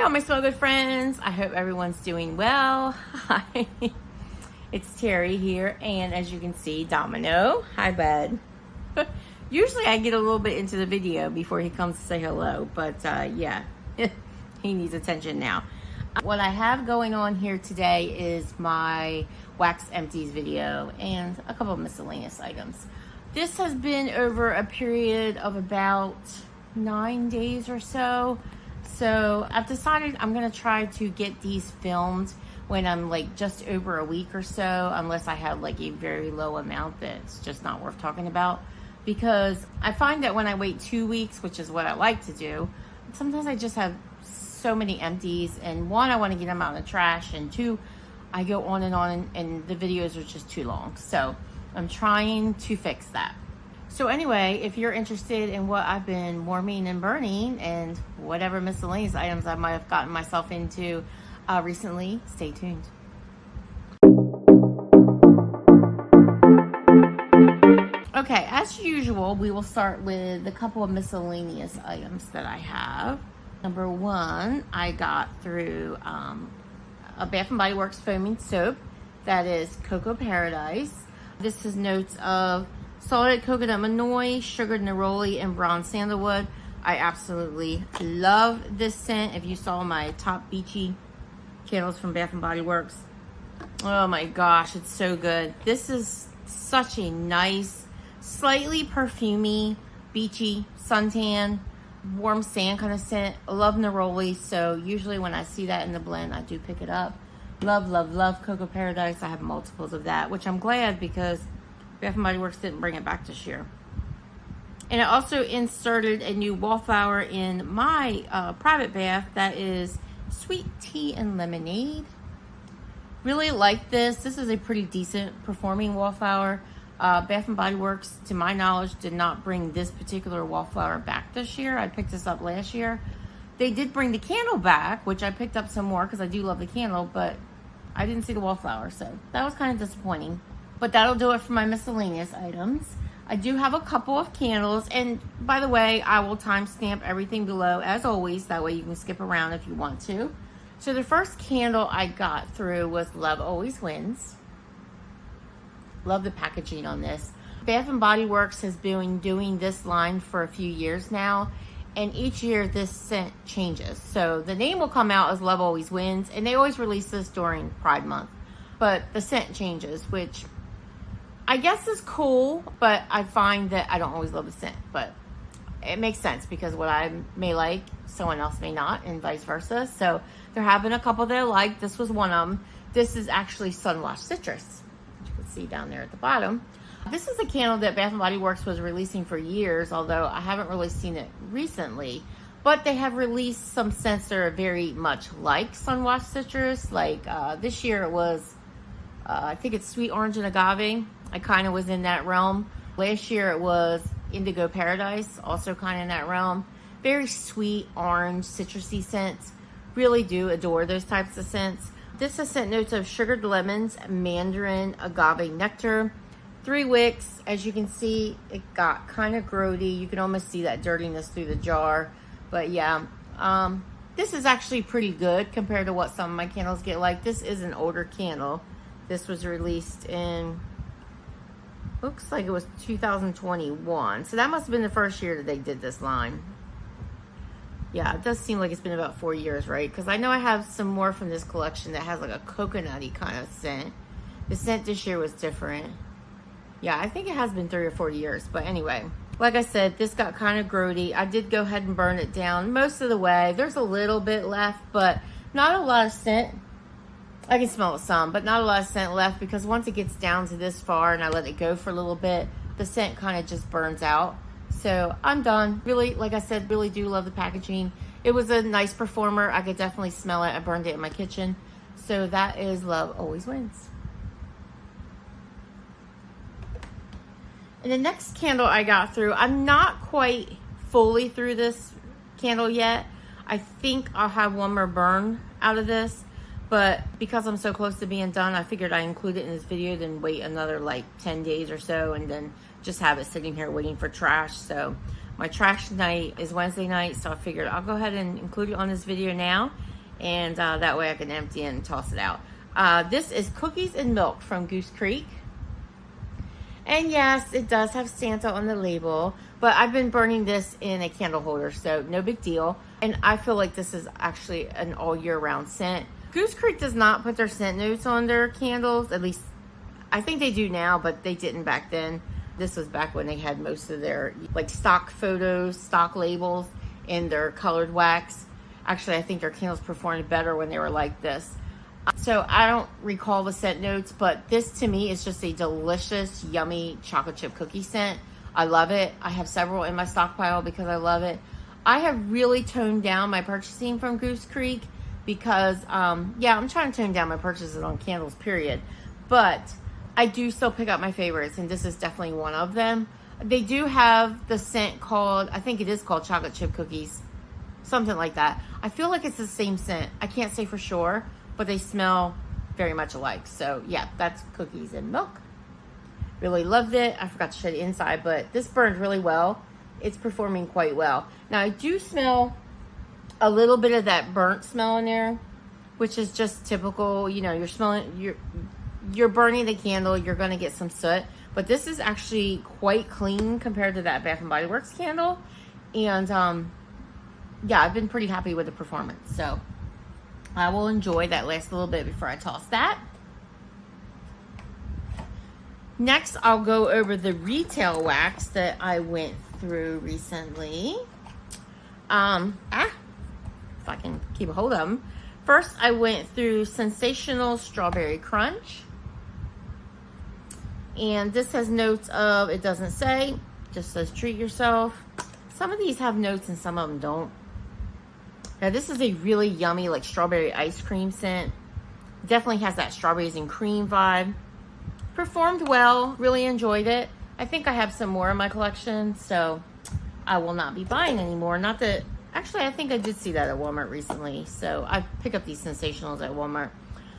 Hi all my smoker friends. I hope everyone's doing well. Hi, it's Terry here, and as you can see, Domino. Hi, bud. Usually I get a little bit into the video before he comes to say hello, but yeah, he needs attention now. What I have going on here today is my Wax Empties video and a couple of miscellaneous items. This has been over a period of about 9 days or so. So I've decided I'm gonna try to get these filmed when I'm like just over a week or so, unless I have like a very low amount that's just not worth talking about. Because I find that when I wait 2 weeks, which is what I like to do, sometimes I just have so many empties, and one, I want to get them out in the trash, and two, I go on and the videos are just too long. So I'm trying to fix that. So anyway, if you're interested in what I've been warming and burning and whatever miscellaneous items I might have gotten myself into recently, stay tuned. Okay, as usual, we will start with a couple of miscellaneous items that I have. Number one, I got through a Bath & Body Works foaming soap that is Cocoa Paradise. This is notes of salted coconut manoi, sugared neroli, and bronze sandalwood. I absolutely love this scent. If you saw my top beachy candles from Bath & Body Works, oh my gosh, it's so good. This is such a nice, slightly perfumey, beachy, suntan, warm sand kind of scent. I love neroli, so usually when I see that in the blend, I do pick it up. Love, love, love Cocoa Paradise. I have multiples of that, which I'm glad because Bath & Body Works didn't bring it back this year. And I also inserted a new wallflower in my private bath that is Sweet Tea and Lemonade. Really like this. This is a pretty decent performing wallflower. Bath & Body Works, to my knowledge, did not bring this particular wallflower back this year. I picked this up last year. They did bring the candle back, which I picked up some more because I do love the candle, but I didn't see the wallflower, so that was kind of disappointing. But that'll do it for my miscellaneous items. I do have a couple of candles, and by the way, I will timestamp everything below as always, that way you can skip around if you want to. So the first candle I got through was Love Always Wins. Love the packaging on this. Bath & Body Works has been doing this line for a few years now, and each year this scent changes. So the name will come out as Love Always Wins, and they always release this during Pride Month. But the scent changes, which I guess is cool, but I find that I don't always love the scent. But it makes sense because what I may like, someone else may not, and vice versa. So they're having a couple that I like. This was one of them. This is actually Sunwash Citrus, which you can see down there at the bottom. This is a candle that Bath & Body Works was releasing for years, although I haven't really seen it recently. But they have released some scents that are very much like Sunwash Citrus. Like this year it was, I think it's Sweet Orange and Agave. I kind of was in that realm. Last year it was Indigo Paradise, also kind of in that realm. Very sweet, orange, citrusy scents. Really do adore those types of scents. This has scent notes of sugared lemons, mandarin, agave nectar, 3 wicks. As you can see, it got kind of grody. You can almost see that dirtiness through the jar. But yeah, this is actually pretty good compared to what some of my candles get. Like, this is an older candle. This was released in, looks like it was 2021. So that must have been the first year that they did this line. Yeah, it does seem like it's been about 4 years, right? Because I know I have some more from this collection that has like a coconutty kind of scent. The scent this year was different. Yeah, I think it has been 3 or 4 years. But anyway, like I said, this got kind of grody. I did go ahead and burn it down most of the way. There's a little bit left, but not a lot of scent. I can smell some, but not a lot of scent left because once it gets down to this far and I let it go for a little bit, the scent kind of just burns out. So I'm done. Really, like I said, really do love the packaging. It was a nice performer. I could definitely smell it. I burned it in my kitchen. So that is Love Always Wins. And the next candle I got through, I'm not quite fully through this candle yet. I think I'll have one more burn out of this. But because I'm so close to being done, I figured I'd include it in this video, then wait another like 10 days or so, and then just have it sitting here waiting for trash. So my trash night is Wednesday night, so I figured I'll go ahead and include it on this video now. and that way I can empty it and toss it out. This is Cookies and Milk from Goose Creek. And yes, it does have Santa on the label, but I've been burning this in a candle holder, so no big deal. And I feel like this is actually an all year round scent. Goose Creek does not put their scent notes on their candles, at least I think they do now, but they didn't back then. This was back when they had most of their like stock photos, stock labels in their colored wax. Actually, I think their candles performed better when they were like this. So I don't recall the scent notes, but this to me is just a delicious, yummy chocolate chip cookie scent. I love it. I have several in my stockpile because I love it. I have really toned down my purchasing from Goose Creek because, yeah, I'm trying to tone down my purchases on candles, period. But I do still pick up my favorites, and this is definitely one of them. They do have the scent called, I think it is called chocolate chip cookies, something like that. I feel like it's the same scent. I can't say for sure, but they smell very much alike. So yeah, that's Cookies and Milk. Really loved it. I forgot to show the inside, but this burned really well. It's performing quite well. Now I do smell a little bit of that burnt smell in there, which is just typical. You know, you're smelling, you're burning the candle, you're gonna get some soot, but this is actually quite clean compared to that Bath and Body Works candle. And yeah, I've been pretty happy with the performance. So I will enjoy that last little bit before I toss that. Next, I'll go over the retail wax that I went through recently. If I can keep a hold of them. First, I went through ScentSationals Strawberry Crunch. And this has notes of, it doesn't say, just says treat yourself. Some of these have notes and some of them don't. Now this is a really yummy like strawberry ice cream scent. Definitely has that strawberries and cream vibe. Performed well, really enjoyed it. I think I have some more in my collection, so I will not be buying anymore. Not that, actually I think I did see that at Walmart recently. So I pick up these ScentSationals at Walmart.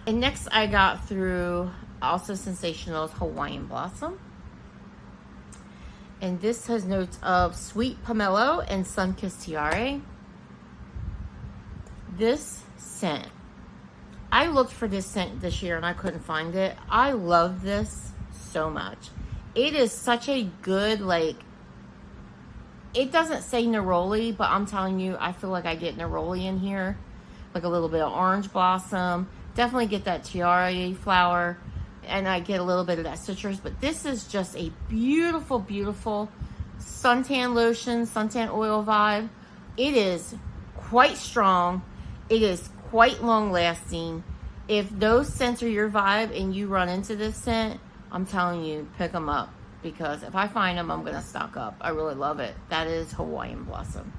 And next I got through also ScentSationals Hawaiian Blossom. And this has notes of sweet pomelo and sun-kissed tiare. This scent, I looked for this scent this year and I couldn't find it. I love this so much. It is such a good, like, it doesn't say neroli, but I'm telling you, I feel like I get neroli in here. Like a little bit of orange blossom. Definitely get that tiare flower. And I get a little bit of that citrus. But this is just a beautiful, beautiful suntan lotion, suntan oil vibe. It is quite strong. It is quite long lasting. If those scents are your vibe and you run into this scent, I'm telling you, pick them up. Because if I find them, I'm going to stock up. I really love it. That is Hawaiian Blossom.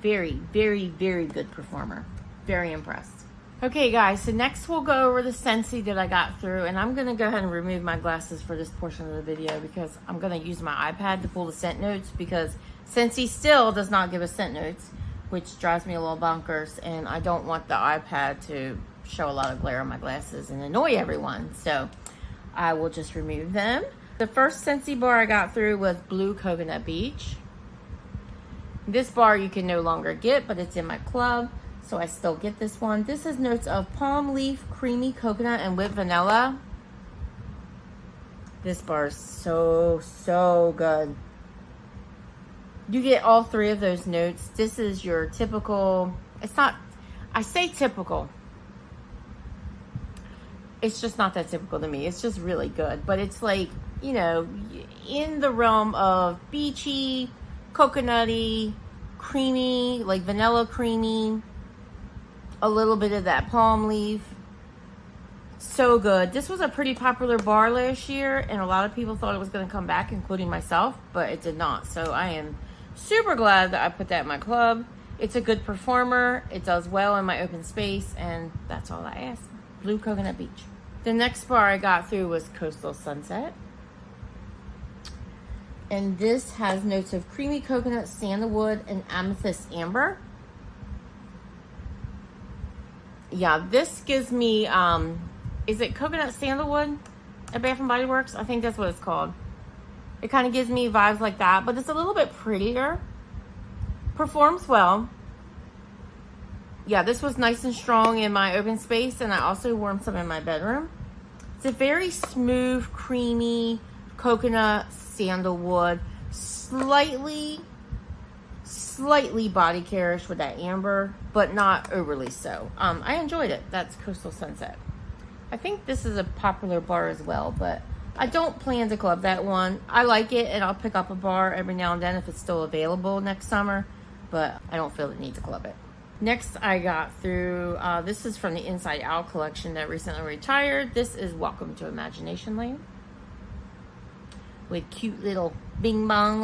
Very, very, very good performer. Very impressed. Okay guys, so next we'll go over the SCENTSY that I got through, and I'm going to go ahead and remove my glasses for this portion of the video because I'm going to use my iPad to pull the scent notes because SCENTSY still does not give us scent notes, which drives me a little bonkers, and I don't want the iPad to show a lot of glare on my glasses and annoy everyone, so I will just remove them. The first SCENTSY bar I got through was Blue Coconut Beach. This bar you can no longer get, but it's in my club. So I still get this one. This has notes of palm leaf, creamy coconut, and whipped vanilla. This bar is so, so good. You get all three of those notes. This is your typical, it's not, I say typical. It's just not that typical to me. It's just really good. But it's like, you know, in the realm of beachy, coconutty, creamy, like vanilla creamy. A little bit of that palm leaf. So good. This was a pretty popular bar last year, and a lot of people thought it was going to come back, including myself, but it did not. So I am super glad that I put that in my club. It's a good performer. It does well in my open space, and that's all I ask. Blue Coconut Beach. The next bar I got through was Coastal Sunset. And this has notes of creamy coconut, sandalwood, and amethyst amber. Yeah, this gives me, is it coconut sandalwood at Bath and Body Works? I think that's what it's called. It kind of gives me vibes like that, but it's a little bit prettier. Performs well. Yeah, this was nice and strong in my open space, and I also warmed some in my bedroom. It's a very smooth, creamy coconut sandalwood, slightly body care-ish with that amber, but not overly so. I enjoyed it. That's Coastal Sunset. I think this is a popular bar as well, but I don't plan to club that one. I like it, and I'll pick up a bar every now and then if it's still available next summer, but I don't feel the need to club it. Next, I got through, this is from the Inside Out collection that recently retired. This is Welcome to Imagination Land, with cute little bing bong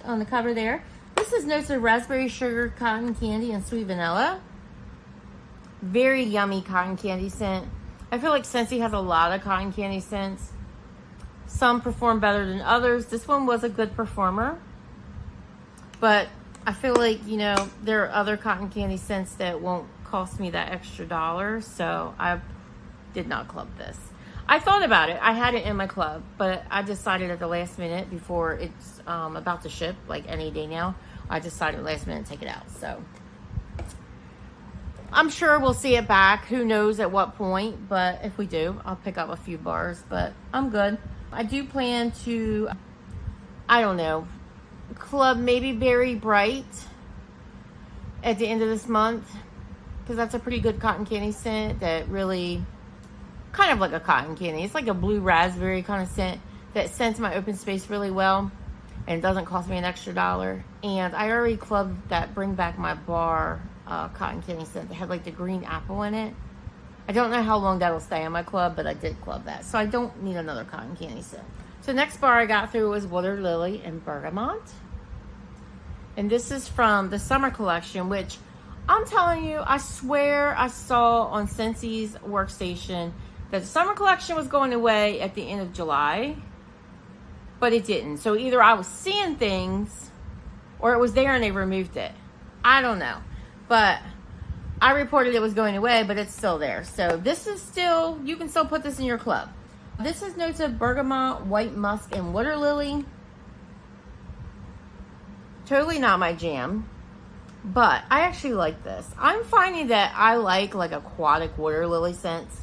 on the cover there. This is notes of raspberry, sugar, cotton candy, and sweet vanilla. Very yummy cotton candy scent. I feel like SCENTSY has a lot of cotton candy scents. Some perform better than others. This one was a good performer, but I feel like, you know, there are other cotton candy scents that won't cost me that extra $1, so I did not club this. I thought about it. I had it in my club, but I decided at the last minute before it's about to ship, like any day now, I decided last minute to take it out. So I'm sure we'll see it back. Who knows at what point, but if we do, I'll pick up a few bars, but I'm good. I do plan to, I don't know, club maybe Berry Bright at the end of this month, because that's a pretty good cotton candy scent that really, kind of like a cotton candy. It's like a blue raspberry kind of scent that scents my open space really well, and it doesn't cost me an extra $1. And I already clubbed that Bring Back My Bar cotton candy scent that had like the green apple in it. I don't know how long that'll stay in my club, but I did club that, so I don't need another cotton candy scent. So next bar I got through was Water Lily and Bergamot. And this is from the summer collection, which I'm telling you, I swear I saw on SCENTSY's workstation that the summer collection was going away at the end of July, but it didn't. So either I was seeing things or it was there and they removed it. I don't know. But I reported it was going away, but it's still there. So this is still, you can still put this in your club. This is notes of bergamot, white musk, and water lily. Totally not my jam, but I actually like this. I'm finding that I like aquatic water lily scents.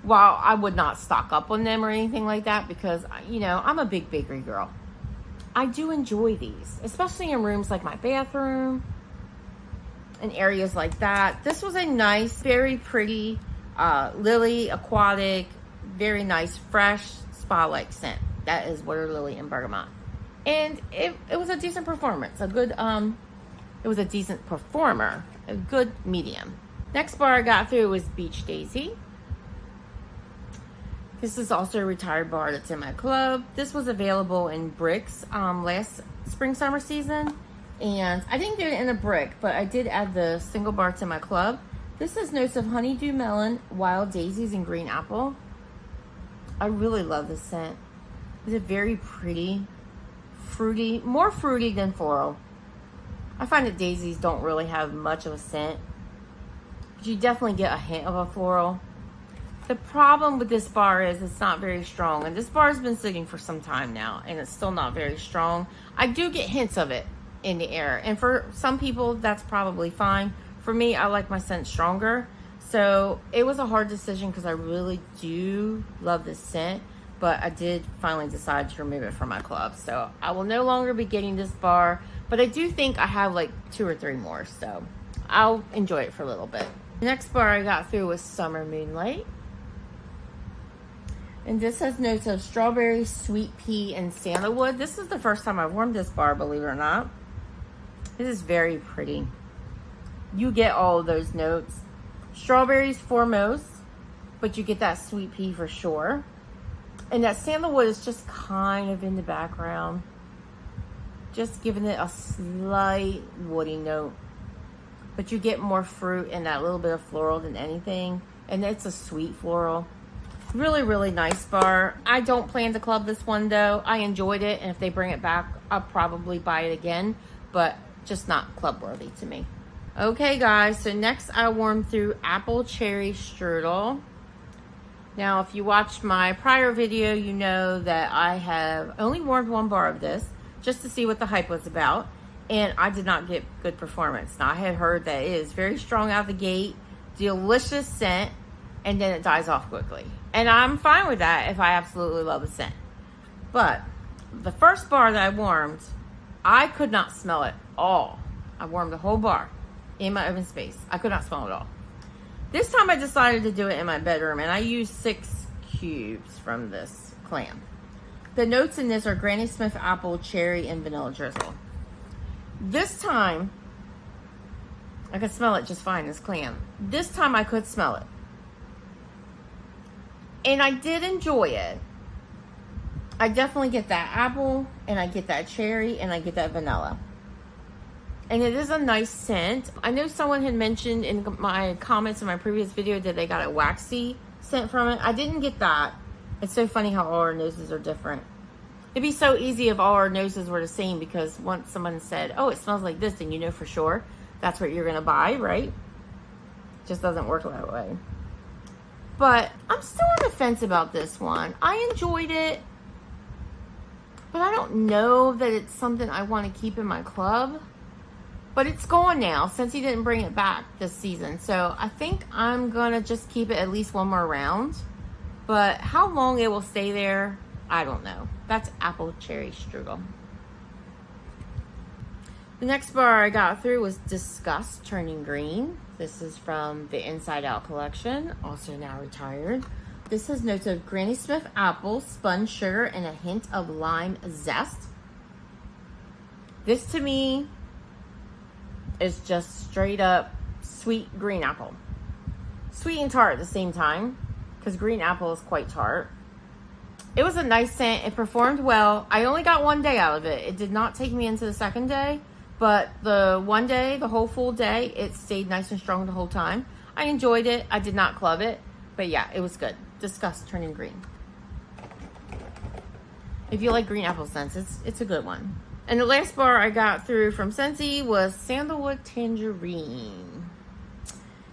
While I would not stock up on them or anything like that, because, you know, I'm a big bakery girl. I do enjoy these, especially in rooms like my bathroom and areas like that. This was a nice, very pretty lily, aquatic, very nice, fresh, spa-like scent. That is water lily and bergamot. And it was a decent performance. A good, it was a decent performer. A good medium. Next bar I got through was Beach Daisy. This is also a retired bar that's in my club. This was available in bricks last spring summer season, and I didn't get it in a brick, but I did add the single bar to my club. This is notes of honeydew melon, wild daisies, and green apple. I really love this scent. It's a very pretty, fruity, more fruity than floral. I find that daisies don't really have much of a scent, but you definitely get a hint of a floral. The problem with this bar is it's not very strong, and this bar has been sitting for some time now, and it's still not very strong. I do get hints of it in the air, and for some people that's probably fine. For me, I like my scent stronger, so it was a hard decision because I really do love this scent, but I did finally decide to remove it from my club, so I will no longer be getting this bar, but I do think I have like 2 or 3 more, so I'll enjoy it for a little bit. The next bar I got through was Summer Moonlight. And this has notes of strawberry, sweet pea, and sandalwood. This is the first time I've warmed this bar, believe it or not. This is very pretty. You get all of those notes. Strawberries foremost, but you get that sweet pea for sure. And that sandalwood is just kind of in the background. Just giving it a slight woody note. But you get more fruit and that little bit of floral than anything. And it's a sweet floral. Really, really nice bar. I don't plan to club this one though. I enjoyed it, and if they bring it back, I'll probably buy it again, but just not club worthy to me. Okay guys, so next I warmed through Apple Cherry Strudel. Now, if you watched my prior video, you know that I have only warmed 1 bar of this, just to see what the hype was about. and I did not get good performance. Now, I had heard that it is very strong out of the gate, delicious scent, and then it dies off quickly. And I'm fine with that if I absolutely love the scent. But the first bar that I warmed, I could not smell it all. I warmed the whole bar in my open space. I could not smell it all. This time I decided to do it in my bedroom, and I used 6 cubes from this clam. The notes in this are Granny Smith apple, cherry, and vanilla drizzle. This time, I could smell it just fine, this clam. This time I could smell it. And I did enjoy it. I definitely get that apple, and I get that cherry, and I get that vanilla. And it is a nice scent. I know someone had mentioned in my comments in my previous video that they got a waxy scent from it. I didn't get that. It's so funny how all our noses are different. It'd be so easy if all our noses were the same, because once someone said, oh, it smells like this, then you know for sure that's what you're going to buy, right? It just doesn't work that way. But I'm still on the fence about this one. I enjoyed it, but I don't know that it's something I want to keep in my club. But it's gone now since he didn't bring it back this season. So I think I'm going to just keep it at least one more round. But how long it will stay there, I don't know. That's apple cherry strudel. The next bar I got through was Disgust Turning Green. This is from the Inside Out collection, also now retired. This has notes of Granny Smith apple, spun sugar, and a hint of lime zest. This to me is just straight up sweet green apple. Sweet and tart at the same time, because green apple is quite tart. It was a nice scent. It performed well. I only got 1 day out of it. It did not take me into the second day, but the 1 day, the whole full day, it stayed nice and strong the whole time. I enjoyed it. I did not club it, but yeah, it was good. Disgust Turning Green. If you like green apple scents, it's a good one. And the last bar I got through from SCENTSY was Sandalwood Tangerine.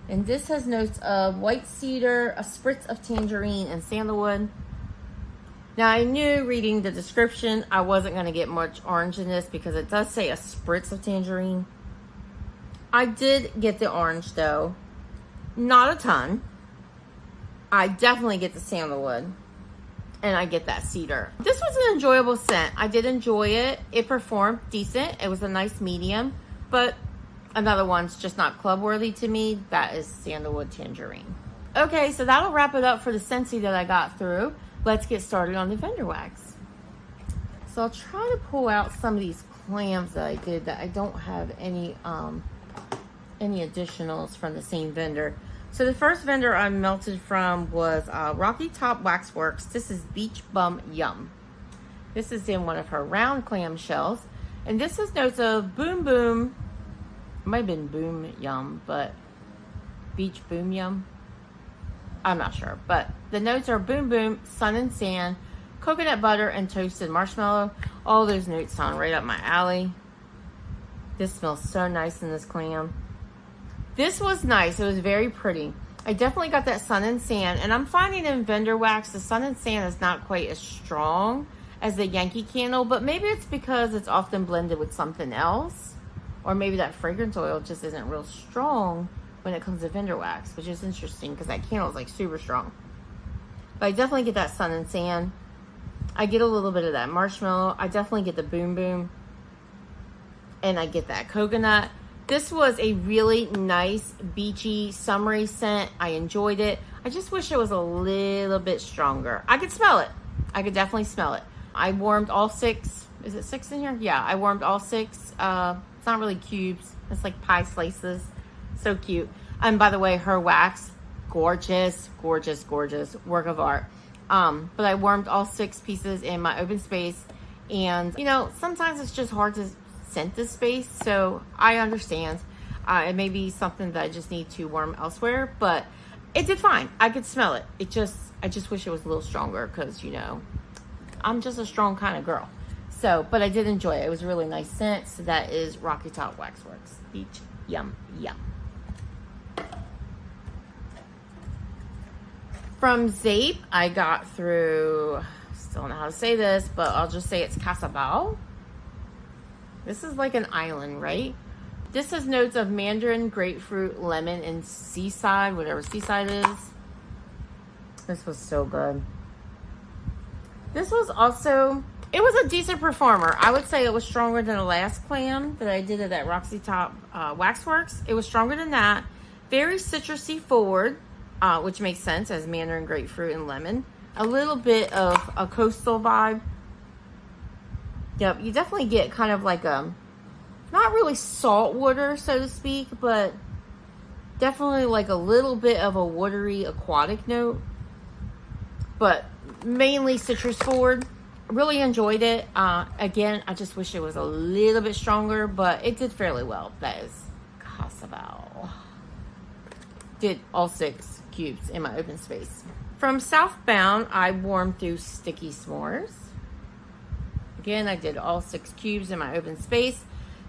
And this has notes of white cedar, a spritz of tangerine, and sandalwood. Now, I knew reading the description I wasn't going to get much orange in this, because it does say a spritz of tangerine. I did get the orange, though. Not a ton. I definitely get the sandalwood. And I get that cedar. This was an enjoyable scent. I did enjoy it. It performed decent. It was a nice medium. But another one's just not club worthy to me. That is Sandalwood Tangerine. Okay, so that'll wrap it up for the SCENTSY that I got through. Let's get started on the vendor wax. So I'll try to pull out some of these clams that I did that I don't have any additionals from the same vendor. So the first vendor I melted from was Rocky Top Wax Works. This is Beach Bum Yum. This is in one of her round clam shells. And this is notes of Boom Boom. It might have been Boom Yum, but Beach Boom Yum. I'm not sure. But the notes are Boom Boom, Sun and Sand, coconut butter, and toasted marshmallow. All those notes sound right up my alley. This smells so nice in this clam. This was nice. It was very pretty. I definitely got that Sun and Sand. And I'm finding in vendor wax, the Sun and Sand is not quite as strong as the Yankee Candle. But maybe it's because it's often blended with something else. Or maybe that fragrance oil just isn't real strong when it comes to vendor wax. Which is interesting, because that candle is like super strong. But I definitely get that Sun and Sand. I get a little bit of that marshmallow. I definitely get the Boom Boom. And I get that coconut. This was a really nice, beachy, summery scent. I enjoyed it. I just wish it was a little bit stronger. I could smell it. I could definitely smell it. I warmed all 6. Is it 6 in here? Yeah, I warmed all 6. It's not really cubes. It's like pie slices. So cute. And by the way, her wax, gorgeous, gorgeous, gorgeous. Work of art. But I warmed all 6 pieces in my open space. And, you know, sometimes it's just hard to scent this space, so I understand. It may be something that I just need to warm elsewhere, but it did fine. I could smell it. I just wish it was a little stronger, because, you know, I'm just a strong kind of girl. So, but I did enjoy it. It was a really nice scent. So that is Rocky Top Wax Works Beach Yum Yum. From Zeep, I got through, still don't know how to say this, but I'll just say it's Casabao. This is like an island, right? This has notes of mandarin, grapefruit, lemon, and seaside, whatever seaside is. This was so good. This was also, it was a decent performer. I would say it was stronger than the last clam that I did at that Roxy Top Waxworks. It was stronger than that. Very citrusy forward, which makes sense as mandarin, grapefruit, and lemon. A little bit of a coastal vibe. Yep, you definitely get kind of like a, not really salt water, so to speak, but definitely like a little bit of a watery aquatic note. But mainly citrus forward. Really enjoyed it. Again, I just wish it was a little bit stronger, but it did fairly well. That is Casabal. Did all 6 cubes in my open space. From Southbound, I warmed through Sticky S'mores. Again, I did all 6 cubes in my open space.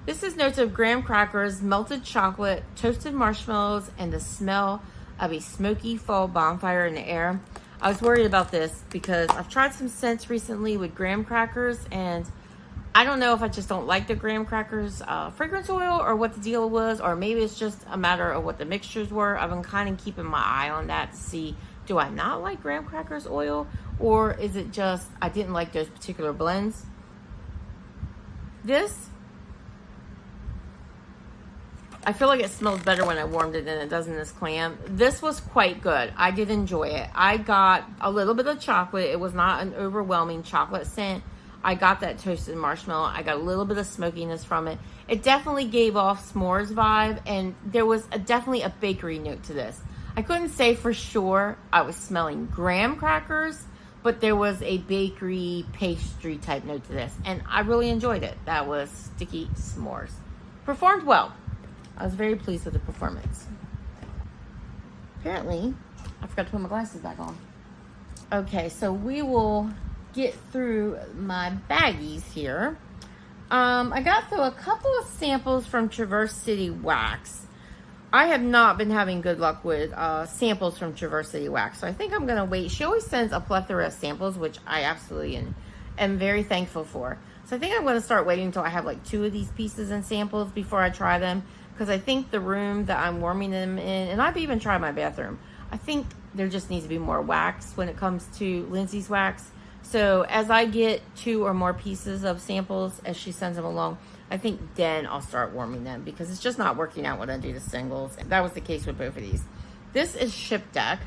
This is notes of graham crackers, melted chocolate, toasted marshmallows, and the smell of a smoky fall bonfire in the air. I was worried about this because I've tried some scents recently with graham crackers, and I don't know if I just don't like the graham crackers fragrance oil or what the deal was, or maybe it's just a matter of what the mixtures were. I've been kind of keeping my eye on that to see, do I not like graham crackers oil, or is it just I didn't like those particular blends? This, I feel like it smells better when I warmed it than it does in this clam. This was quite good. I did enjoy it. I got a little bit of chocolate. It was not an overwhelming chocolate scent. I got that toasted marshmallow. I got a little bit of smokiness from it. It definitely gave off s'mores vibe, and there was definitely a bakery note to this. I couldn't say for sure I was smelling graham crackers, but there was a bakery pastry type note to this, and I really enjoyed it. That was Sticky S'mores. Performed well. I was very pleased with the performance. Apparently, I forgot to put my glasses back on. Okay, so we will get through my baggies here. I got through a couple of samples from Traverse City Wax. I have not been having good luck with samples from Traverse City Wax, so I think I'm going to wait. She always sends a plethora of samples, which I absolutely am very thankful for. So I think I'm going to start waiting until I have like 2 of these pieces and samples before I try them, because I think the room that I'm warming them in, and I've even tried my bathroom, I think there just needs to be more wax when it comes to Lindsay's wax. So as I get 2 or more pieces of samples as she sends them along, I think then I'll start warming them, because it's just not working out when I do the singles. And that was the case with both of these. This is Ship Deck.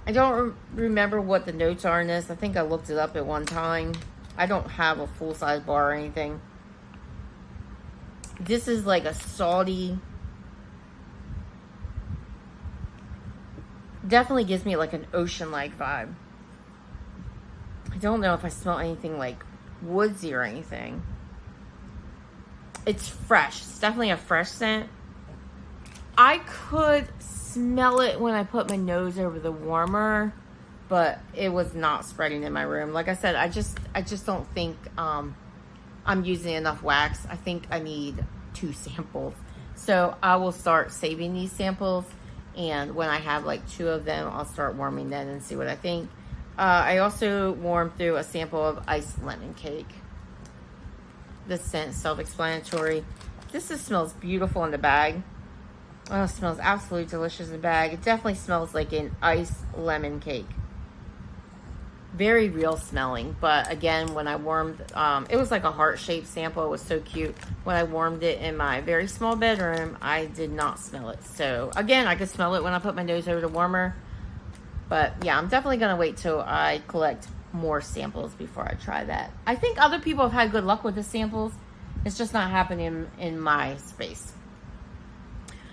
I don't remember what the notes are in this. I think I looked it up at one time. I don't have a full-size bar or anything. This is like a salty, definitely gives me like an ocean-like vibe. I don't know if I smell anything like woodsy or anything. It's fresh. It's definitely a fresh scent. I could smell it when I put my nose over the warmer, but it was not spreading in my room. Like I said, I just don't think I'm using enough wax. I think I need 2 samples. So I will start saving these samples, and when I have like 2 of them, I'll start warming them and see what I think. I also warmed through a sample of iced lemon cake. The scent, self-explanatory. This just smells beautiful in the bag. Oh, it smells absolutely delicious in the bag. It definitely smells like an iced lemon cake. Very real smelling, but again, when I warmed, it was like a heart-shaped sample. It was so cute. When I warmed it in my very small bedroom, I did not smell it. So again, I could smell it when I put my nose over the warmer. But yeah, I'm definitely going to wait till I collect more samples before I try that. I think other people have had good luck with the samples. It's just not happening in my space.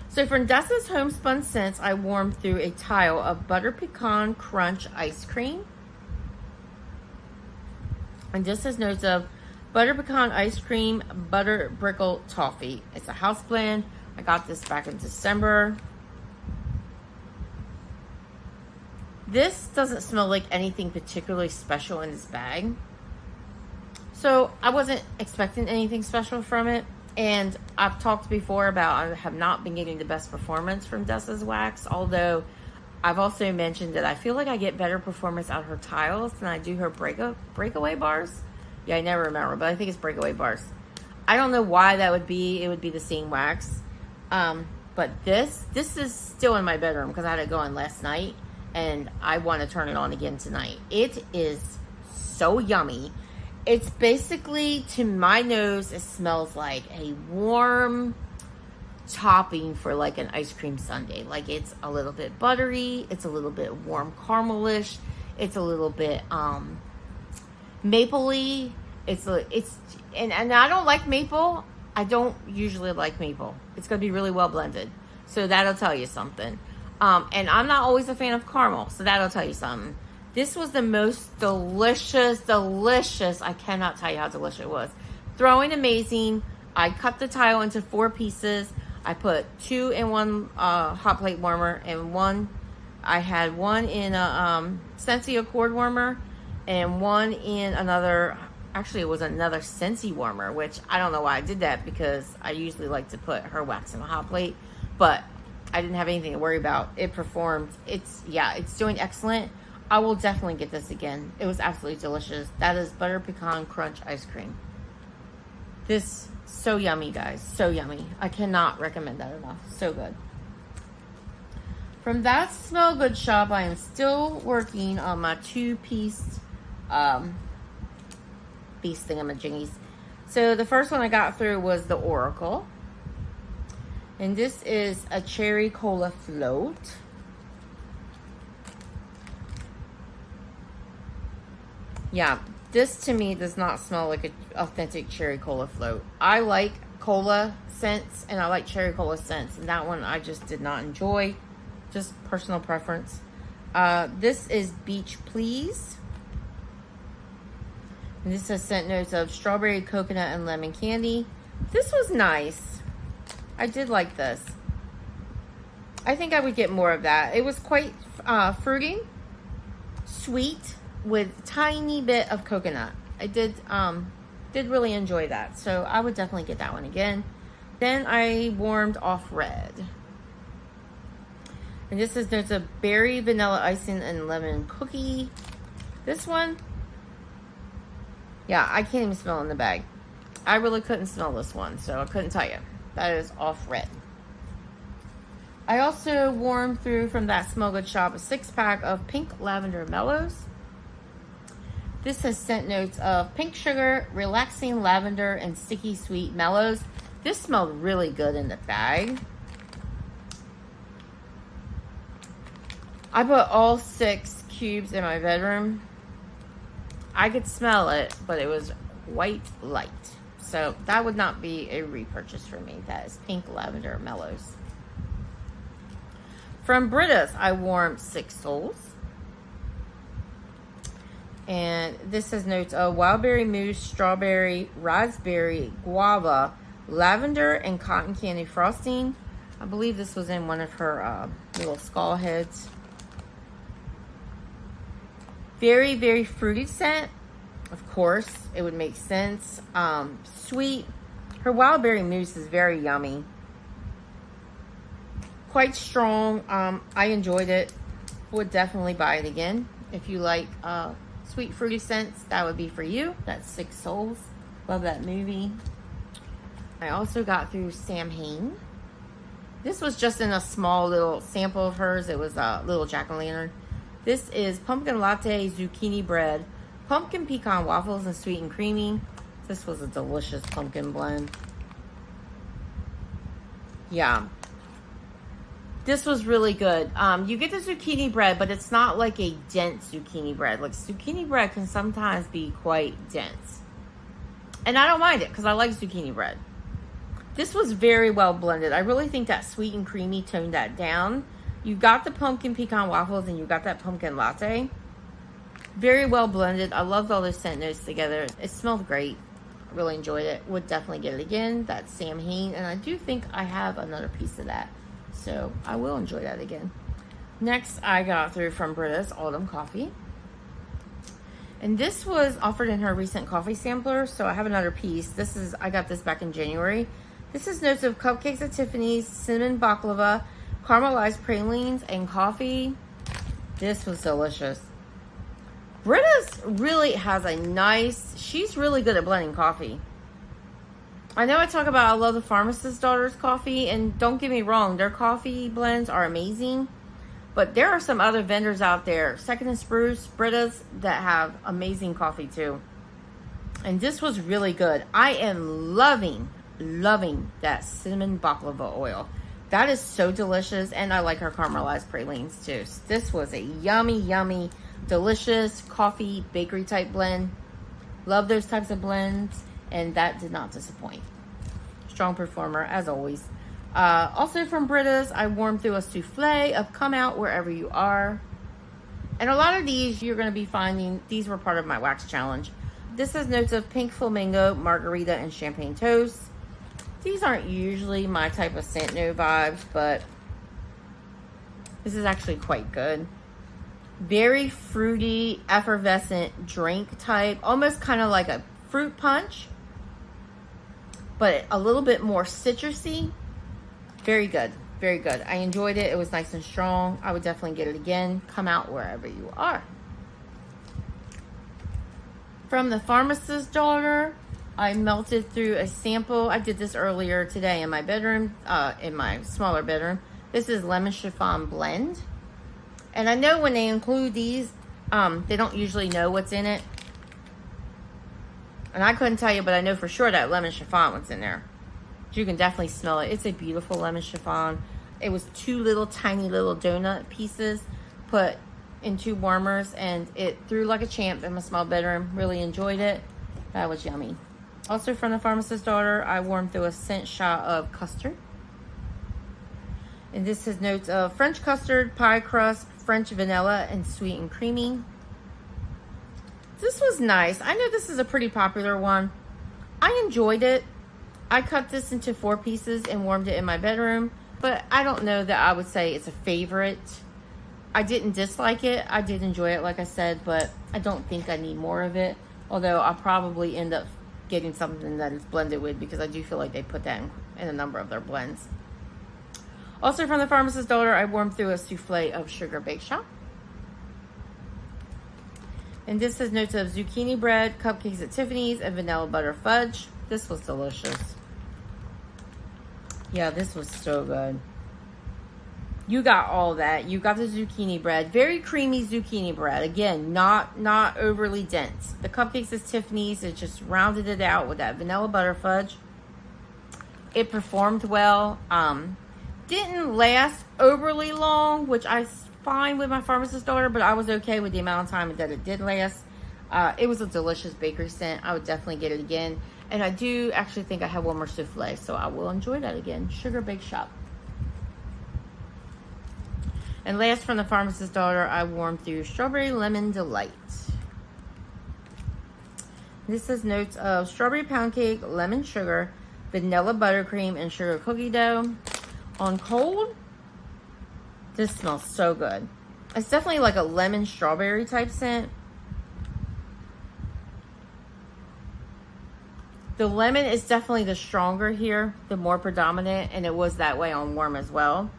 So from Dessa's Homespun Scents, I warmed through a tile of Butter Pecan Crunch Ice Cream. And this has notes of butter pecan ice cream, butter brickle toffee. It's a house blend. I got this back in December. This doesn't smell like anything particularly special in this bag. So I wasn't expecting anything special from it. And I've talked before about I have not been getting the best performance from Dessa's wax. Although I've also mentioned that I feel like I get better performance out of her tiles than I do her breakaway bars. Yeah, I never remember, but I think it's breakaway bars. I don't know why that would be. It would be the same wax. But this is still in my bedroom because I had it going last night. And I want to turn it on again tonight. It is so yummy. It's basically, to my nose, it smells like a warm topping for like an ice cream sundae. Like it's a little bit buttery. It's a little bit warm caramelish. It's a little bit mapley. And I don't like maple. I don't usually like maple. It's going to be really well blended. So that'll tell you something. And I'm not always a fan of caramel. So that'll tell you something. This was the most delicious. I cannot tell you how delicious it was. Throwing amazing. I cut the tile into 4 pieces. I put 2 in one hot plate warmer, and I had one in a SCENTSY Accord warmer, and one in another, actually it was another SCENTSY warmer, which I don't know why I did that, because I usually like to put her wax in a hot plate, but I didn't have anything to worry about. It performed. It's doing excellent. I will definitely get this again. It was absolutely delicious. That is butter pecan crunch ice cream. This, so yummy, guys. So yummy. I cannot recommend that enough. So good. From that Smell Good shop, I am still working on my 2-piece beast thingamajiggies. So the first one I got through was the Oracle. And this is a cherry cola float. Yeah, this to me does not smell like an authentic cherry cola float. I like cola scents and I like cherry cola scents. And that one I just did not enjoy. Just personal preference. This is Beach Please. And this has scent notes of strawberry, coconut, and lemon candy. This was nice. I did like this. I think I would get more of that. It was quite fruity, sweet, with tiny bit of coconut. I did really enjoy that. So I would definitely get that one again. Then I warmed off Red. And this is, there's a berry, vanilla icing, and lemon cookie. This one, yeah, I can't even smell it in the bag. I really couldn't smell this one, so I couldn't tell you. That is off Red. I also warmed through from that Smell Good shop a 6-pack of pink lavender mellows. This has scent notes of pink sugar, relaxing lavender, and sticky sweet mellows. This smelled really good in the bag. I put all 6 cubes in my bedroom. I could smell it, but it was quite light. So that would not be a repurchase for me. That is pink lavender mellows. From Britta's, I warmed 6 souls. And this has notes of wild berry mousse, strawberry, raspberry, guava, lavender, and cotton candy frosting. I believe this was in one of her little skull heads. Very, very fruity scent. Of course, it would make sense. Sweet. Her wild berry mousse is very yummy. Quite strong. I enjoyed it. Would definitely buy it again. If you like sweet fruity scents, that would be for you. That's 6 souls. Love that movie. I also got through Sam Hain. This was just in a small little sample of hers. It was a little jack-o'-lantern. This is pumpkin latte, zucchini bread, pumpkin pecan waffles, and sweet and creamy. This was a delicious pumpkin blend. Yeah. This was really good. You get the zucchini bread, but it's not like a dense zucchini bread. Like, zucchini bread can sometimes be quite dense. And I don't mind it because I like zucchini bread. This was very well blended. I really think that sweet and creamy toned that down. You got the pumpkin pecan waffles and you got that pumpkin latte. Very well blended. I loved all those scent notes together. It smelled great. I really enjoyed it. Would definitely get it again. That's Sam Hain. And I do think I have another piece of that. So I will enjoy that again. Next, I got through from Britta's Autumn Coffee. And this was offered in her recent coffee sampler. So I have another piece. I got this back in January. This is notes of cupcakes at Tiffany's, cinnamon baklava, caramelized pralines, and coffee. This was delicious. Britta's really has a nice, she's really good at blending coffee. I know I talk about I love the Pharmacist Daughter's coffee, and don't get me wrong, their coffee blends are amazing. But there are some other vendors out there, Second and Spruce, Britta's, that have amazing coffee too. And this was really good. I am loving that cinnamon baklava oil. That is so delicious, and I like her caramelized pralines too. So this was a yummy, delicious coffee bakery type blend. Love those types of blends, and that did not disappoint. Strong performer as always. Also from Britta's, I warmed through a souffle of Come Out Wherever You Are. And a lot of these you're going to be finding, these were part of my wax challenge. This has notes of pink flamingo, margarita, and champagne toast. These aren't usually my type of scent no vibes, but this is actually quite good. Very fruity, effervescent drink type, almost kind of like a fruit punch, but a little bit more citrusy. Very good. Very good. I enjoyed it. It was nice and strong. I would definitely get it again. Come Out Wherever You Are. From the Pharmacist Daughter, I melted through a sample. I did this earlier today in my bedroom, in my smaller bedroom. This is Lemon Chiffon Blend. And I know when they include these, they don't usually know what's in it. And I couldn't tell you, but I know for sure that lemon chiffon was in there. You can definitely smell it. It's a beautiful lemon chiffon. It was 2 tiny little donut pieces put in 2 warmers, and it threw like a champ in my small bedroom. Really enjoyed it. That was yummy. Also from the Pharmacist Daughter, I warmed through a scent shot of custard. And this has notes of French custard, pie crust, French vanilla, and sweet and creamy. This was nice. I know this is a pretty popular one. I enjoyed it. I cut this into 4 pieces and warmed it in my bedroom, but I don't know that I would say it's a favorite. I didn't dislike it. I did enjoy it, like I said, but I don't think I need more of it. Although I'll probably end up getting something that is blended with, because I do feel like they put that in a number of their blends. Also from the Pharmacist Daughter, I warmed through a souffle of sugar bake shop. And this has notes of zucchini bread, cupcakes at Tiffany's, and vanilla butter fudge. This was delicious. Yeah, this was so good. You got all that. You got the zucchini bread. Very creamy zucchini bread. Again, not overly dense. The cupcakes at Tiffany's, it just rounded it out with that vanilla butter fudge. It performed well. Didn't last overly long, which I find with my Pharmacist Daughter, but I was okay with the amount of time that it did last. It was a delicious bakery scent. I would definitely get it again. And I do actually think I have one more souffle, so I will enjoy that again. Sugar Bake Shop. And last from the Pharmacist Daughter, I warmed through Strawberry Lemon Delight. This has notes of strawberry pound cake, lemon sugar, vanilla buttercream, and sugar cookie dough. On cold, this smells so good. It's definitely like a lemon strawberry type scent. The lemon is definitely the stronger here, the more predominant, and it was that way on warm as well.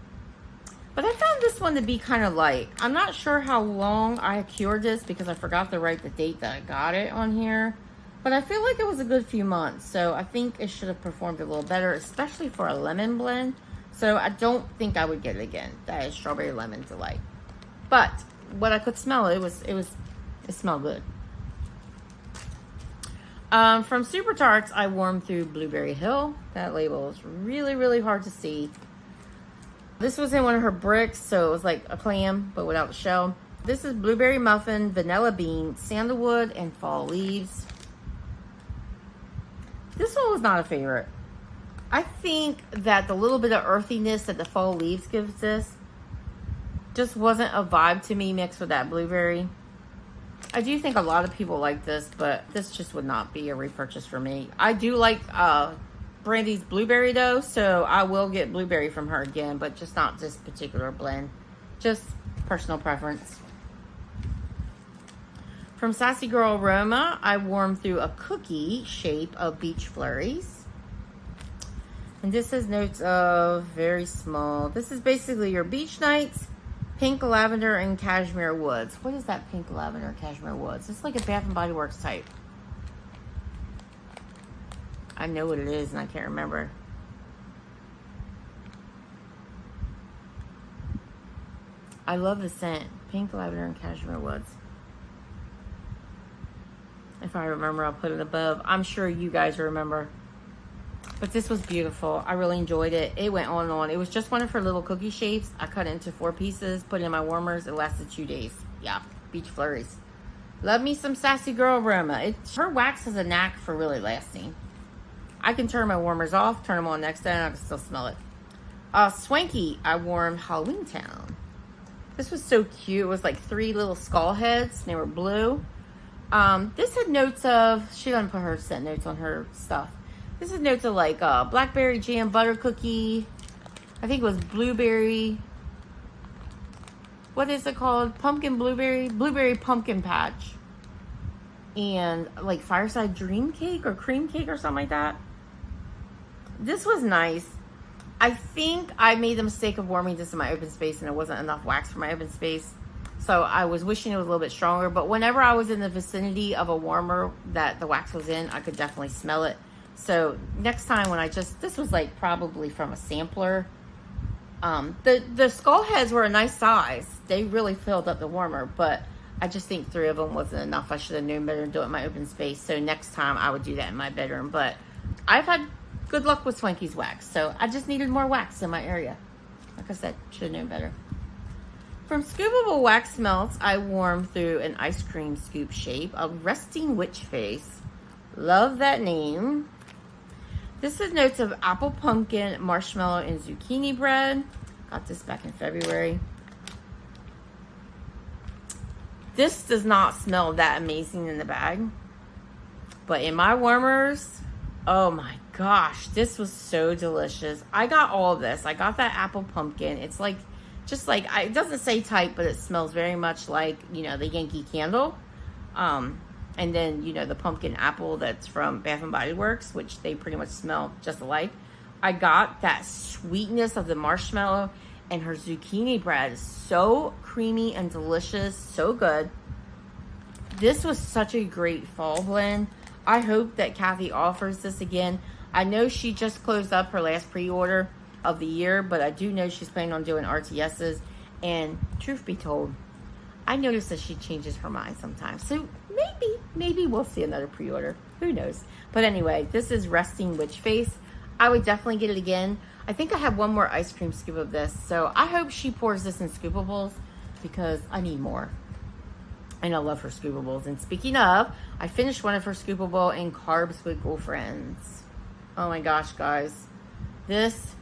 But I found this one to be kind of light. I'm not sure how long I cured this, because I forgot to write the date that I got it on here. But I feel like it was a good few months, so I think it should have performed a little better, especially for a lemon blend. So I don't think I would get it again. That is Strawberry Lemon Delight. But what I could smell, it smelled good. From Super Tarts, I warmed through Blueberry Hill. That label is really, really hard to see. This was in one of her bricks, so it was like a clam, but without the shell. This is Blueberry Muffin, Vanilla Bean, Sandalwood, and Fall Leaves. This one was not a favorite. I think that the little bit of earthiness that the Fall Leaves gives this just wasn't a vibe to me mixed with that blueberry. I do think a lot of people like this, but this just would not be a repurchase for me. I do like Brandy's blueberry though, so I will get blueberry from her again, but just not this particular blend. Just personal preference. From Sassy Girl Aroma, I warmed through a cookie shape of Beach Flurries. And this has notes of very small. This is basically your beach nights, pink lavender and cashmere woods. What is that pink lavender cashmere woods? It's like a Bath and Body Works type. I know what it is and I can't remember. I love the scent. Pink lavender and cashmere woods. If I remember, I'll put it above. I'm sure you guys remember. But this was beautiful. I really enjoyed it. It went on and on. It was just one of her little cookie shapes. I cut it into 4 pieces, put it in my warmers. It lasted 2 days. Yeah, beach flurries. Love me some sassy girl aroma. Her wax has a knack for really lasting. I can turn my warmers off, turn them on next day, and I can still smell it. Swanky, I warmed Halloween Town. This was so cute. It was like 3 little skull heads. They were blue. This had notes of, she doesn't put her scent notes on her stuff. This is notes of like blackberry jam butter cookie. I think it was blueberry. What is it called? Pumpkin blueberry? Blueberry pumpkin patch. And like fireside dream cake or cream cake or something like that. This was nice. I think I made the mistake of warming this in my open space and there wasn't enough wax for my open space. So I was wishing it was a little bit stronger. But whenever I was in the vicinity of a warmer that the wax was in, I could definitely smell it. So next time when this was like probably from a sampler. The skull heads were a nice size. They really filled up the warmer, but I just think 3 of them wasn't enough. I should have known better and do it in my open space. So next time I would do that in my bedroom. But I've had good luck with Swanky's wax. So I just needed more wax in my area. Like I said, should have known better. From Scoopable Wax Melts, I warmed through an ice cream scoop shape of Resting Witch Face. Love that name. This is notes of apple pumpkin, marshmallow, and zucchini bread. Got this back in February. This does not smell that amazing in the bag. But in my warmers, oh my gosh, this was so delicious. I got all of this. I got that apple pumpkin. It's like, just like, it doesn't say type, but it smells very much like, you know, the Yankee Candle. And then, you know, the pumpkin apple that's from Bath & Body Works, which they pretty much smell just alike. I got that sweetness of the marshmallow, and her zucchini bread is so creamy and delicious, so good. This was such a great fall blend. I hope that Kathy offers this again. I know she just closed up her last pre-order of the year, but I do know she's planning on doing RTSs. And truth be told, I noticed that she changes her mind sometimes. So maybe we'll see another pre-order. Who knows? But anyway, this is Resting Witch Face. I would definitely get it again. I think I have one more ice cream scoop of this. So I hope she pours this in scoopables because I need more. And I love her scoopables. And speaking of, I finished one of her scoopable in Carbs with Girlfriends. Oh my gosh, guys. This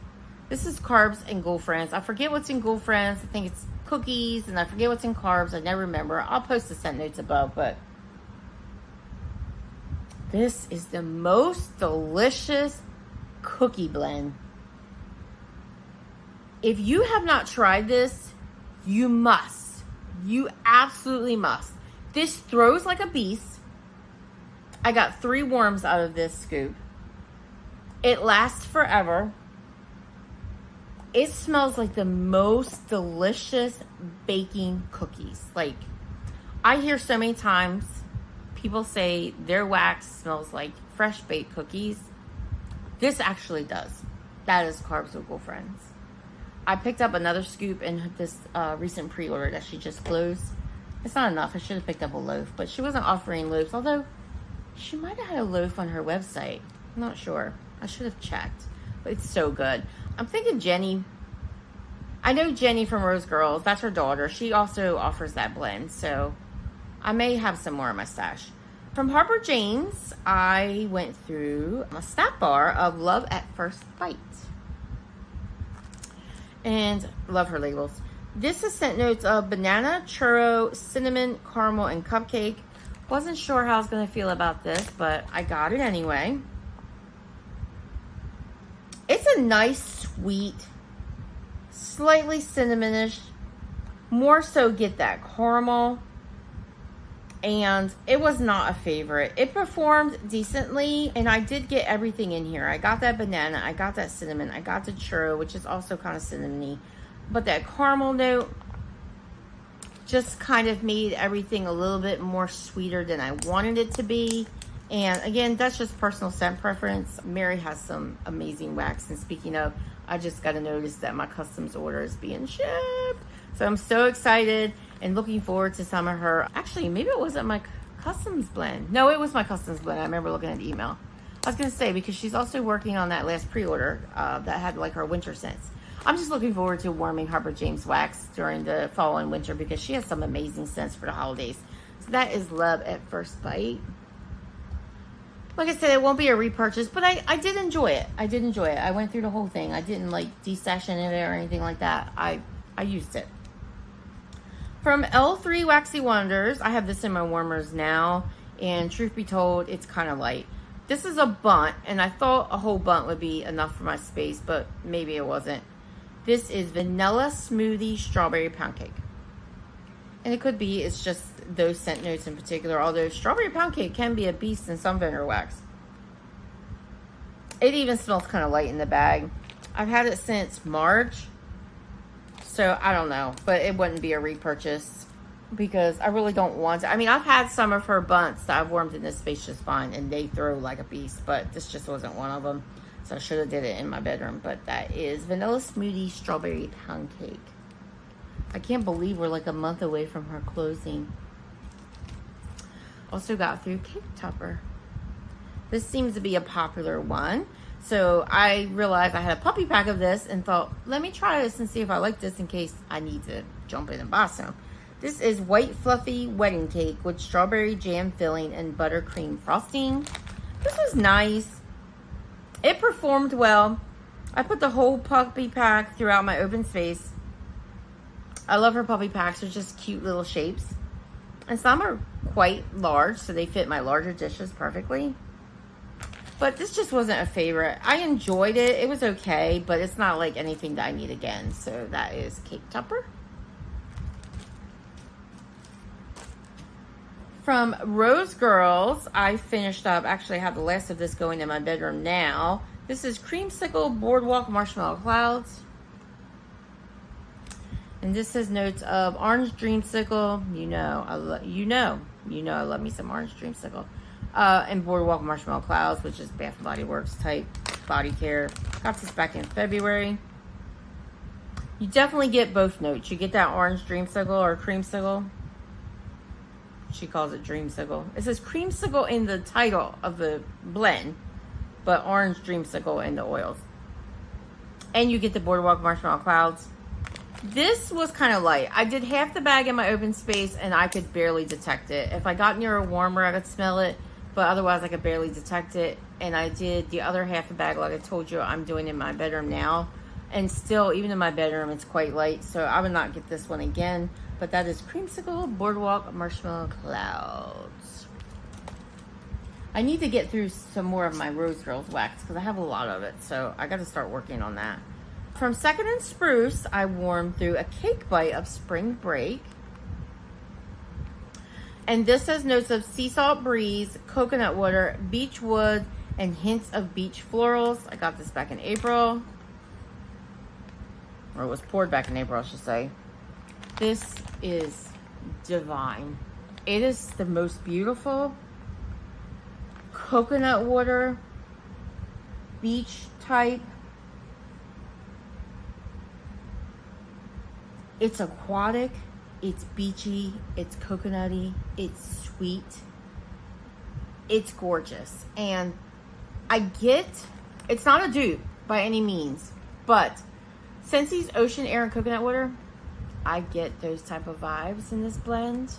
is Carbs and Girlfriends. I forget what's in Girlfriends. I think it's cookies, and I forget what's in Carbs. I never remember. I'll post the scent notes above, but this is the most delicious cookie blend. If you have not tried this, you must. You absolutely must. This throws like a beast. I got 3 warms out of this scoop. It lasts forever. It smells like the most delicious baking cookies. Like, I hear so many times people say their wax smells like fresh baked cookies. This actually does. That is Carbs with Girlfriends. I picked up another scoop in this recent pre-order that she just closed. It's not enough. I should have picked up a loaf, but she wasn't offering loaves, although she might have had a loaf on her website. I'm not sure. I should have checked, but it's so good. I'm thinking Jenny. I know Jenny from Rose Girls. That's her daughter. She also offers that blend, so I may have some more in my stash. From Harper James, I went through a snap bar of Love at First Bite. And love her labels. This is scent notes of banana, churro, cinnamon, caramel, and cupcake. Wasn't sure how I was going to feel about this, but I got it anyway. It's a nice, sweet, slightly cinnamonish, more so get that caramel. And it was not a favorite. It performed decently, and I did get everything in here. I got that banana, I got that cinnamon, I got the churro, which is also kind of cinnamony. But that caramel note just kind of made everything a little bit more sweeter than I wanted it to be. And again, that's just personal scent preference. Mary has some amazing wax. And speaking of, I just got to notice that my customs order is being shipped. So I'm so excited and looking forward to some of her. Actually, maybe it wasn't my customs blend. No, it was my customs blend. I remember looking at the email. I was going to say, because she's also working on that last pre-order that had like her winter scents. I'm just looking forward to warming Harper James wax during the fall and winter because she has some amazing scents for the holidays. So that is love at first bite. Like I said, it won't be a repurchase, but I did enjoy it. I did enjoy it. I went through the whole thing. I didn't like de-session it or anything like that. I used it. From L3 Waxy Wonders, I have this in my warmers now, and truth be told, it's kind of light. This is a bunt, and I thought a whole bunt would be enough for my space, but maybe it wasn't. This is Vanilla Smoothie Strawberry Pound Cake. And it could be, it's just those scent notes in particular, although Strawberry Pound Cake can be a beast in some vendor wax. It even smells kind of light in the bag. I've had it since March, so I don't know, but it wouldn't be a repurchase because I really don't want to. I mean, I've had some of her bunts that I've warmed in this space just fine, and they throw like a beast, but this just wasn't one of them. So I should have did it in my bedroom, but that is Vanilla Smoothie Strawberry Pound Cake. I can't believe we're like a month away from her closing. Also got through Cake Topper. This seems to be a popular one. So I realized I had a puppy pack of this and thought, let me try this and see if I like this in case I need to jump in and buy some. This is White Fluffy Wedding Cake with strawberry jam filling and buttercream frosting. This was nice. It performed well. I put the whole puppy pack throughout my open space. I love her puppy packs. They're just cute little shapes. And some are quite large, so they fit my larger dishes perfectly. But this just wasn't a favorite. I enjoyed it. It was okay, but it's not like anything that I need again. So that is Cake Topper. From Rose Girls, I finished up. Actually, I have the last of this going in my bedroom now. This is Creamsicle Boardwalk Marshmallow Clouds. And this has notes of orange dreamsicle. You know I love me some orange dreamsicle. And Boardwalk Marshmallow Clouds, which is Bath & Body Works type body care. Got this back in February. You definitely get both notes. You get that orange dreamsicle or creamsicle. She calls it dreamsicle. It says creamsicle in the title of the blend, but orange dreamsicle in the oils. And you get the Boardwalk Marshmallow Clouds. This was kind of light. I did half the bag in my open space and I could barely detect it. If I got near a warmer, I could smell it, but otherwise I could barely detect it. And I did the other half the bag, like I told you, I'm doing in my bedroom now. And still, even in my bedroom, it's quite light. So I would not get this one again. But that is Creamsicle Boardwalk Marshmallow Clouds. I need to get through some more of my Rose Girls wax because I have a lot of it. So I got to start working on that. From Second and Spruce, I warmed through a cake bite of Spring Break. And this has notes of sea salt breeze, coconut water, beech wood, and hints of beach florals. I got this back in April. Or it was poured back in April, I should say. This is divine. It is the most beautiful coconut water, beach type. It's aquatic, it's beachy, it's coconutty, it's sweet, it's gorgeous. And I get, it's not a dupe by any means, but SCENTSY's Ocean Air and Coconut Water, I get those type of vibes in this blend,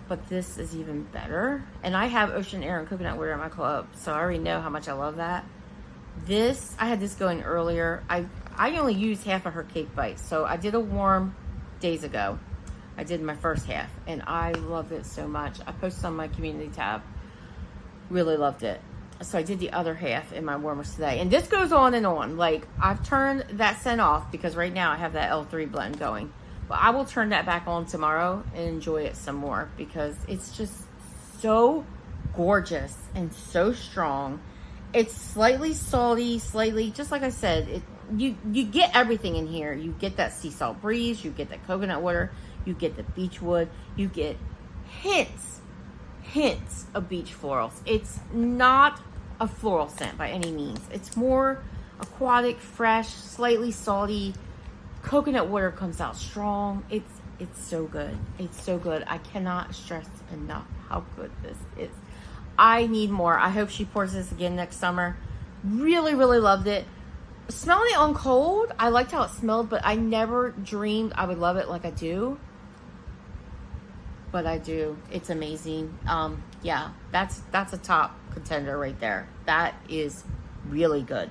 but this is even better. And I have Ocean Air and Coconut Water in my club, so I already know how much I love that. This, I had this going earlier. I only used half of her cake bites, so I did a warm days ago. I did my first half, and I loved it so much. I posted on my community tab. Really loved it. So I did the other half in my warmers today. And this goes on and on. Like, I've turned that scent off because right now I have that L3 blend going. But I will turn that back on tomorrow and enjoy it some more because it's just so gorgeous and so strong. It's slightly salty, slightly, just like I said, you get everything in here. You get that sea salt breeze, you get that coconut water, you get the beech wood, you get hints hints of beach florals. It's not a floral scent by any means. It's more aquatic, fresh, slightly salty. Coconut water comes out strong. It's so good. It's so good. I cannot stress enough how good this is. I need more. I hope she pours this again next summer. Really, really loved it. Smelling it on cold, I liked how it smelled, but I never dreamed I would love it like I do. But I do. It's amazing. Yeah, that's a top contender right there. That is really good.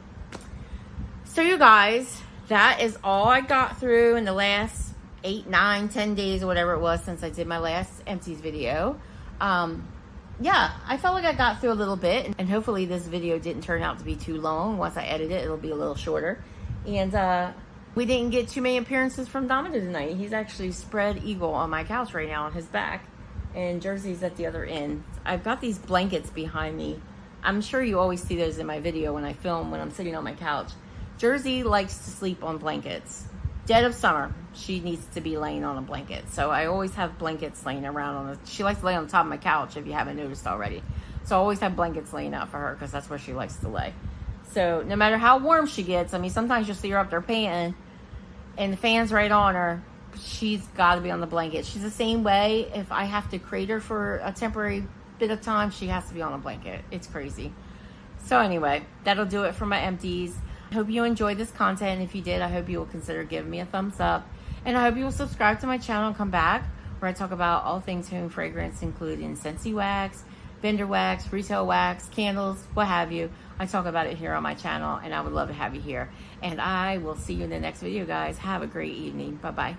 So you guys, that is all I got through in the last 8, 9, 10 days or whatever it was since I did my last Empties video. Yeah, I felt like I got through a little bit, and hopefully this video didn't turn out to be too long. Once I edit it, it'll be a little shorter. And we didn't get too many appearances from Dominic tonight. He's actually spread eagle on my couch right now on his back, and Jersey's at the other end. I've got these blankets behind me. I'm sure you always see those in my video when I film when I'm sitting on my couch. Jersey likes to sleep on blankets. Dead of summer, she needs to be laying on a blanket. So I always have blankets laying around on the, she likes to lay on top of my couch if you haven't noticed already. So I always have blankets laying out for her because that's where she likes to lay. So no matter how warm she gets, I mean, sometimes you'll see her up there panting and the fan's right on her. She's got to be on the blanket. She's the same way. If I have to crate her for a temporary bit of time, she has to be on a blanket. It's crazy. So anyway, that'll do it for my empties. I hope you enjoyed this content. If you did, I hope you will consider giving me a thumbs up. And I hope you will subscribe to my channel and come back where I talk about all things home fragrance, including SCENTSY wax, vendor wax, retail wax, candles, what have you. I talk about it here on my channel, and I would love to have you here. And I will see you in the next video, guys. Have a great evening. Bye-bye.